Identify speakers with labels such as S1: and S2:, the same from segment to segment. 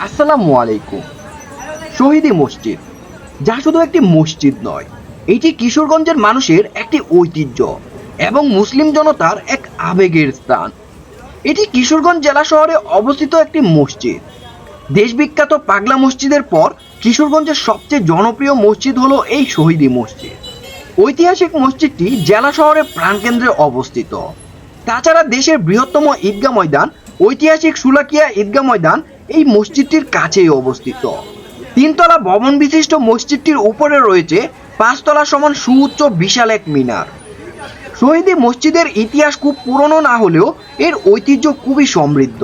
S1: আসসালামু আলাইকুম। শহীদী মসজিদ যা শুধু একটি মসজিদ নয়, এটি কিশোরগঞ্জের মানুষের একটি ঐতিহ্য এবং মুসলিম জনতার এক আবেগের স্থান। এটি কিশোরগঞ্জ জেলা শহরে অবস্থিত একটি মসজিদ। দেশবিখ্যাত পাগলা মসজিদের পর কিশোরগঞ্জের সবচেয়ে জনপ্রিয় মসজিদ হলো এই শহীদী মসজিদ। ঐতিহাসিক মসজিদটি জেলা শহরের প্রাণকেন্দ্রে অবস্থিত। তাছাড়া দেশের বৃহত্তম ঈদগাহ ময়দান ঐতিহাসিক সুলাকিয়া ঈদগাহ ময়দান এই মসজিদটির কাছেই অবস্থিত। তিনতলা ভবন বিশিষ্ট মসজিদটির উপরে রয়েছে পাঁচতলা সমান সুউচ্চ বিশাল এক মিনার। শহীদী মসজিদের ইতিহাস খুব পুরনো না হলেও এর ঐতিহ্য খুবই সমৃদ্ধ।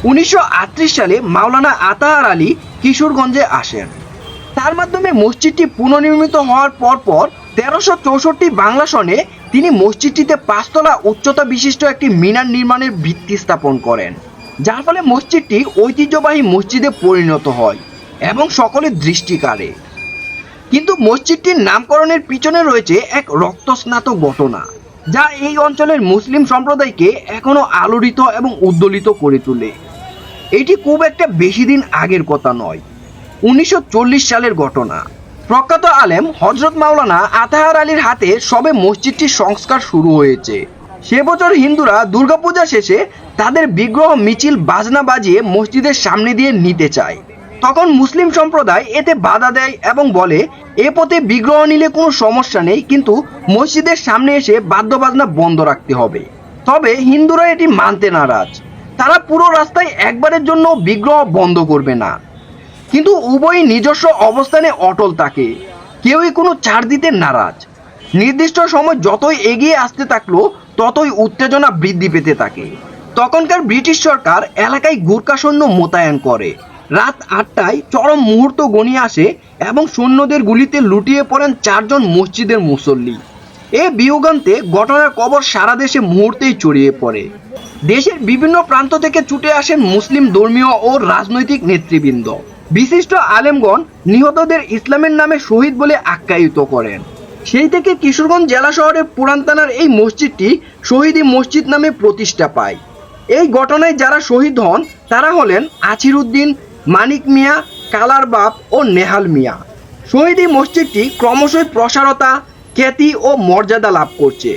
S1: 1938 সালে মাওলানা আতাহার আলী কিশোরগঞ্জে আসেন। তার মাধ্যমে মসজিদটি পুনর্নির্মিত হওয়ার পরপর 1364 বাংলা সনে তিনি মসজিদটিতে পাঁচতলা উচ্চতা বিশিষ্ট একটি মিনার নির্মাণের ভিত্তি স্থাপন করেন, যার ফলে মসজিদটি ঐতিহ্যবাহী মসজিদে পরিণত হয় এবং সকলের দৃষ্টি কাড়ে। কিন্তু মসজিদটির নামকরণের পিছনে রয়েছে এক রক্তস্নাত ঘটনা, যা এই অঞ্চলের মুসলিম সম্প্রদায়কে এখনো আলোড়িত এবং উদ্দোলিত করে তোলে। এটি খুব একটা বেশি দিন আগের কথা নয়, 1940 সালের ঘটনা। প্রখ্যাত আলেম হযরত মাওলানা আতাহার আলীর হাতে সবে মসজিদটির সংস্কার শুরু হয়েছে। সে বছর হিন্দুরা দুর্গাপূজা শেষে তাদের বিগ্রহ মিছিল বাজনা বাজিয়ে মসজিদের সামনে দিয়ে নিতে চায়। তখন মুসলিম সম্প্রদায় এতে বাধা দেয় এবং বলে, এ পথে বিগ্রহ নিলে কোনো সমস্যা নেই, কিন্তু মসজিদের সামনে এসে বাদ্যবাজনা বন্ধ রাখতে হবে। তবে হিন্দুরা এটি মানতে নারাজ। তারা পুরো রাস্তায় একবারের জন্য বিগ্রহ বন্ধ করবে না, কিন্তু উভয়ই নিজস্ব অবস্থানে অটল থাকে। কেউই কোনো ছাড় দিতে নারাজ। নির্দিষ্ট সময় যতই এগিয়ে আসতে থাকলো, ততই উত্তেজনা বৃদ্ধি পেতে থাকে। তখনকার ব্রিটিশ সরকার এলাকায় গুর্খা সৈন্য মোতায়েন করে। রাত 8টায় চরম মুহূর্ত গণিয়ে আসে এবং সৈন্যদের গুলিতে লুটিয়ে পড়েন 4 জন মসজিদের মুসল্লি। এ বিয়োগান্তে ঘটনার খবর সারা দেশে মুহূর্তেই ছড়িয়ে পড়ে। দেশের বিভিন্ন প্রান্ত থেকে ছুটে আসেন মুসলিম ধর্মীয় ও রাজনৈতিক নেতৃবৃন্দ। বিশিষ্ট আলেমগণ নিহতদের ইসলামের নামে শহীদ বলে আখ্যায়িত করেন। সেই থেকে কিশোরগঞ্জ জেলা শহরের পুরান থানার এই মসজিদটি শহীদী মসজিদ নামে প্রতিষ্ঠা পায়। এই ঘটনায় যারা শহীদ হন তারা হলেন আছির উদ্দিন, মানিক মিয়া, কালার বাপ ও নেহাল মিয়া। শহীদী মসজিদটি ক্রমশই প্রসারতা, খ্যাতি ও মর্যাদা লাভ করছে।